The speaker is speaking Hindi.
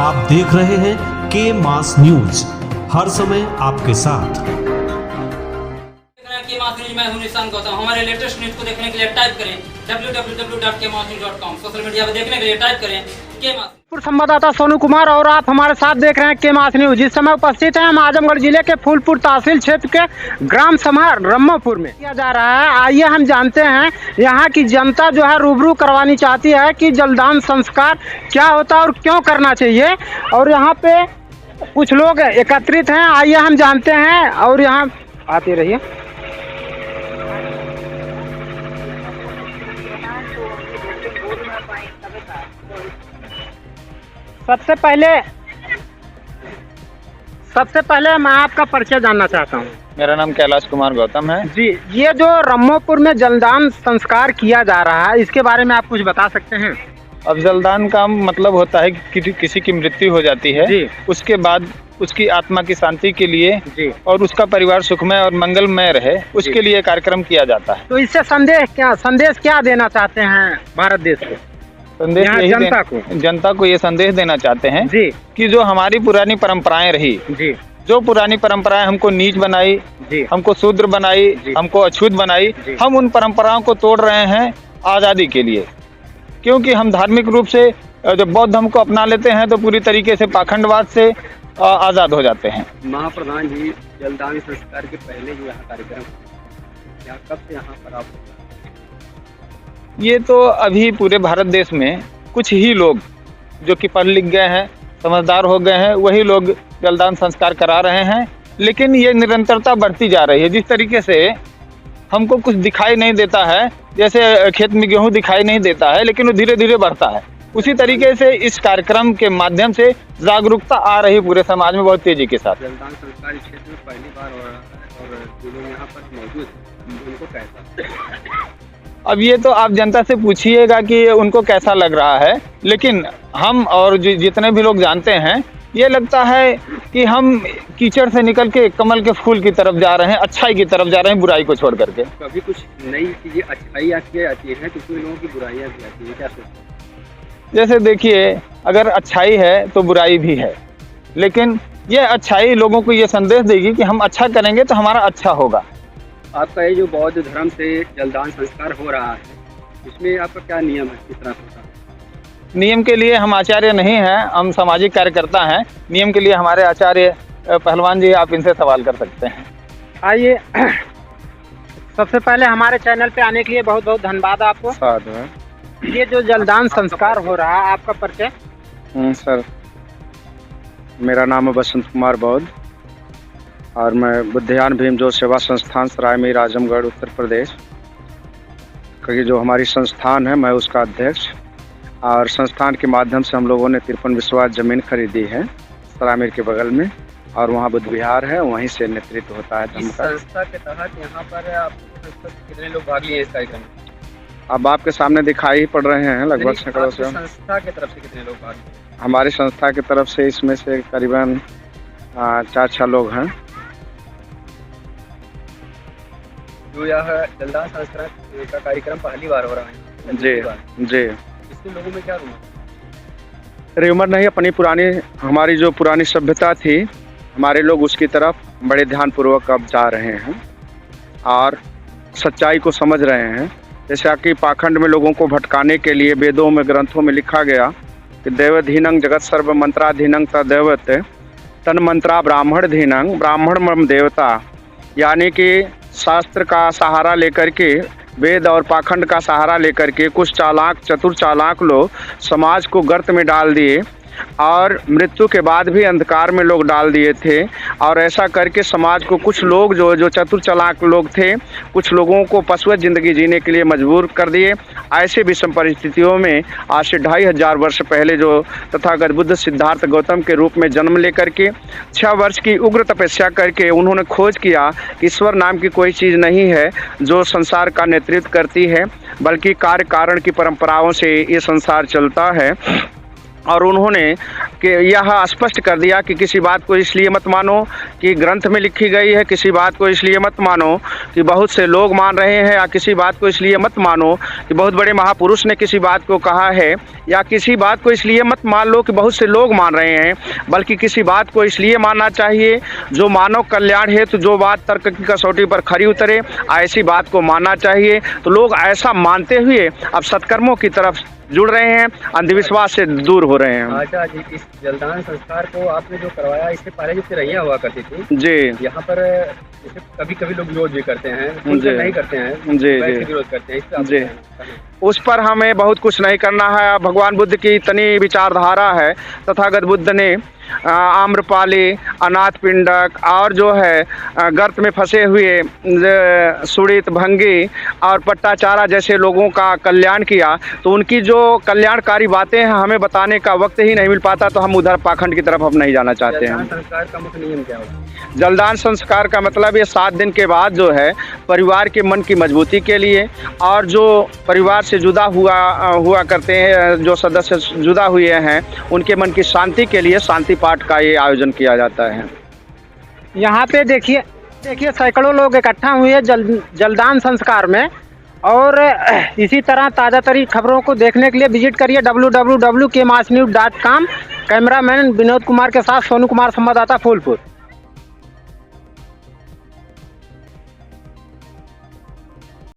आप देख रहे हैं के मास न्यूज, हर समय आपके साथ। के मास न्यूज, मैं हूं निशांत गौतम। हमारे लेटेस्ट न्यूज को देखने के लिए टाइप करें www.kmasnews.com। सोशल मीडिया पर देखने के लिए टाइप करें के मास। संवाददाता सोनू कुमार और आप हमारे साथ देख रहे हैं के मास न्यूज। इस समय उपस्थित हैं हम आजमगढ़ जिले के फूलपुर तहसील क्षेत्र के ग्राम सभा रम्मापुर में किया जा रहा है। आइए हम जानते हैं यहाँ की जनता जो है रूबरू करवानी चाहती है कि जलदान संस्कार क्या होता है और क्यों करना चाहिए, और यहाँ पे कुछ लोग एकत्रित हैं। आइए हम जानते हैं और यहाँ आते रहिए। सबसे पहले मैं आपका परिचय जानना चाहता हूँ। मेरा नाम कैलाश कुमार गौतम है जी, ये जो रम्मापुर में जलदान संस्कार किया जा रहा है, इसके बारे में आप कुछ बता सकते हैं? अब जलदान का मतलब होता है कि किसी की मृत्यु हो जाती है जी। उसके बाद उसकी आत्मा की शांति के लिए जी। और उसका परिवार सुखमय और मंगलमय रहे, उसके लिए कार्यक्रम किया जाता है। तो इससे संदेश क्या देना चाहते हैं भारत देश को? संदेश जनता को ये संदेश देना चाहते हैं जी कि जो हमारी पुरानी परंपराएं रही, जी, जो पुरानी परंपराएं हमको नीच बनाई, जी, हमको शूद्र बनाई, हमको अछूत बनाई, हम उन परंपराओं को तोड़ रहे हैं आज़ादी के लिए। क्योंकि हम धार्मिक रूप से जब बौद्ध धर्म को अपना लेते हैं तो पूरी तरीके से पाखंडवाद से आज़ाद हो जाते हैं। महाप्रधान जी, जलदान संस्कार के पहले जो यहाँ कार्यक्रम या कब से यहाँ पर आप? ये तो अभी पूरे भारत देश में कुछ ही लोग जो कि पढ़ लिख गए हैं, समझदार हो गए हैं, वही लोग जलदान संस्कार करा रहे हैं। लेकिन ये निरंतरता बढ़ती जा रही है। जिस तरीके से हमको कुछ दिखाई नहीं देता है, जैसे खेत में गेहूं दिखाई नहीं देता है लेकिन वो धीरे धीरे बढ़ता है, उसी तरीके से इस कार्यक्रम के माध्यम से जागरूकता आ रही है पूरे समाज में बहुत तेजी के साथ। जलदान संस्कार इस क्षेत्र में पहली बार हो रहा है और जो लोग यहाँ पर मौजूद हैं उनको कैसा? अब ये तो आप जनता से पूछिएगा कि उनको कैसा लग रहा है, लेकिन हम और जितने भी लोग जानते हैं, ये लगता है कि हम कीचड़ से निकल के कमल के फूल की तरफ जा रहे हैं, अच्छाई की तरफ जा रहे हैं, बुराई को छोड़ करके। कभी कुछ नई चीज़ें अच्छाई आती है तो कुछ लोगों की बुराइयाँ भी आती है, क्या सोचते हैं? जैसे देखिए, अगर अच्छाई है तो बुराई भी है, लेकिन ये अच्छाई लोगों को ये संदेश देगी कि हम अच्छा करेंगे तो हमारा अच्छा होगा। आपका ये जो बौद्ध धर्म से जलदान संस्कार हो रहा है, इसमें आपका क्या नियम है, किस तरह होता है? नियम के लिए हम आचार्य नहीं हैं, हम सामाजिक कार्यकर्ता हैं। नियम के लिए हमारे आचार्य पहलवान जी, आप इनसे सवाल कर सकते हैं। आइए, सबसे पहले हमारे चैनल पे आने के लिए बहुत बहुत धन्यवाद आपको। साधु है। ये जो जलदान संस्कार हो रहा है, आपका परिचय? सर, मेरा नाम है बसंत कुमार बौद्ध और मैं बुद्धियान भीम जो सेवा संस्थान सरायमीर आजमगढ़ उत्तर प्रदेश की जो हमारी संस्थान है, मैं उसका अध्यक्ष। और संस्थान के माध्यम से हम लोगों ने 53 विश्वास ज़मीन खरीदी है सरायमीर के बगल में, और वहाँ बुद्ध विहार है, वहीं से नेतृत्व होता है धर्म का। संस्था के तहत यहाँ पर आप कितने लोग भाग लिए इस कार्यक्रम में? अब आपके सामने दिखाई ही पड़ रहे हैं, लगभग सैकड़ों से। संस्था की तरफ से कितने लोग भाग लिए? हमारी संस्था की तरफ से इसमें से करीबन 4-6 लोग हैं। जो यह जलदान संस्कार का कार्यक्रम पहली बार हो रहा है? जी। इससे लोगों में क्या रूमर? रूमर नहीं, अपनी पुरानी, हमारी जो पुरानी सभ्यता थी, हमारे लोग उसकी तरफ बड़े ध्यानपूर्वक अब जा रहे हैं और सच्चाई को समझ रहे हैं। जैसा कि पाखंड में लोगों को भटकाने के लिए वेदों में, ग्रंथों में लिखा गया कि देवधीनंग जगत सर्व मंत्राधीनंग तदेवत तन मंत्रा ब्राह्मण धीनंग ब्राह्मण मम देवता, यानी कि शास्त्र का सहारा लेकर के, वेद और पाखंड का सहारा लेकर के कुछ चतुर चालाक लोग समाज को गर्त में डाल दिए और मृत्यु के बाद भी अंधकार में लोग डाल दिए थे। और ऐसा करके समाज को कुछ लोग जो चतुर चालाक लोग थे, कुछ लोगों को पशुवत जिंदगी जीने के लिए मजबूर कर दिए। ऐसे विषम परिस्थितियों में आज से 2500 वर्ष पहले जो तथागत बुद्ध सिद्धार्थ गौतम के रूप में जन्म लेकर के 6 वर्ष की उग्र तपस्या करके उन्होंने खोज किया कि ईश्वर नाम की कोई चीज़ नहीं है जो संसार का नेतृत्व करती है, बल्कि कार्य कारण की परंपराओं से ये संसार चलता है। और उन्होंने कि यह स्पष्ट कर दिया कि किसी बात को इसलिए मत मानो कि ग्रंथ में लिखी गई है, किसी बात को इसलिए मत मानो कि बहुत से लोग मान रहे हैं, या किसी बात को इसलिए मत मानो कि बहुत बड़े महापुरुष ने किसी बात को कहा है, या किसी बात को इसलिए मत मान लो कि बहुत से लोग मान रहे हैं, बल्कि किसी बात को इसलिए मानना चाहिए जो मानव कल्याण हेतु जो बात तर्क की कसौटी पर खरी उतरे, ऐसी बात को मानना चाहिए। तो लोग ऐसा मानते हुए अब सत्कर्मों की तरफ जुड़ रहे हैं, अंधविश्वास से दूर हो रहे हैं। अच्छा जी, इस जलदान संस्कार को आपने जो करवाया, इससे पहले जो फिरैया हुआ करती थी जी, यहाँ पर कभी कभी लोग विरोध भी करते हैं, कुछ जी नहीं करते हैं, जी वैसे जी विरोध करते हैं, इस पे आप जी। क्या कहना चाहेंगे? उस पर हमें बहुत कुछ नहीं करना है। भगवान बुद्ध की इतनी विचारधारा है, तथागत बुद्ध ने आम्रपाली, अनाथ पिंडक और जो है गर्त में फंसे हुए सुड़ित, भंगी और पट्टाचारा जैसे लोगों का कल्याण किया। तो उनकी जो कल्याणकारी बातें हैं हमें बताने का वक्त ही नहीं मिल पाता, तो हम उधर पाखंड की तरफ अब नहीं जाना चाहते जलदान हैं। संस्कार का मुख्य नियम क्या होगा? जलदान संस्कार का मतलब ये 7 दिन के बाद जो है परिवार के मन की मजबूती के लिए, और जो परिवार से जुदा हुआ करते हैं, जो सदस्य जुदा हुए हैं, उनके मन की शांति के लिए शांति पाठ का ये आयोजन किया जाता है। यहाँ पे देखिए सैकड़ों लोग इकट्ठा हुए हैं जलदान संस्कार में। और इसी तरह ताज़ा तरीन खबरों को देखने के लिए विजिट करिए www.kmasnews.com। कैमरामैन विनोद कुमार के साथ सोनू कुमार, संवाददाता फूलपुर।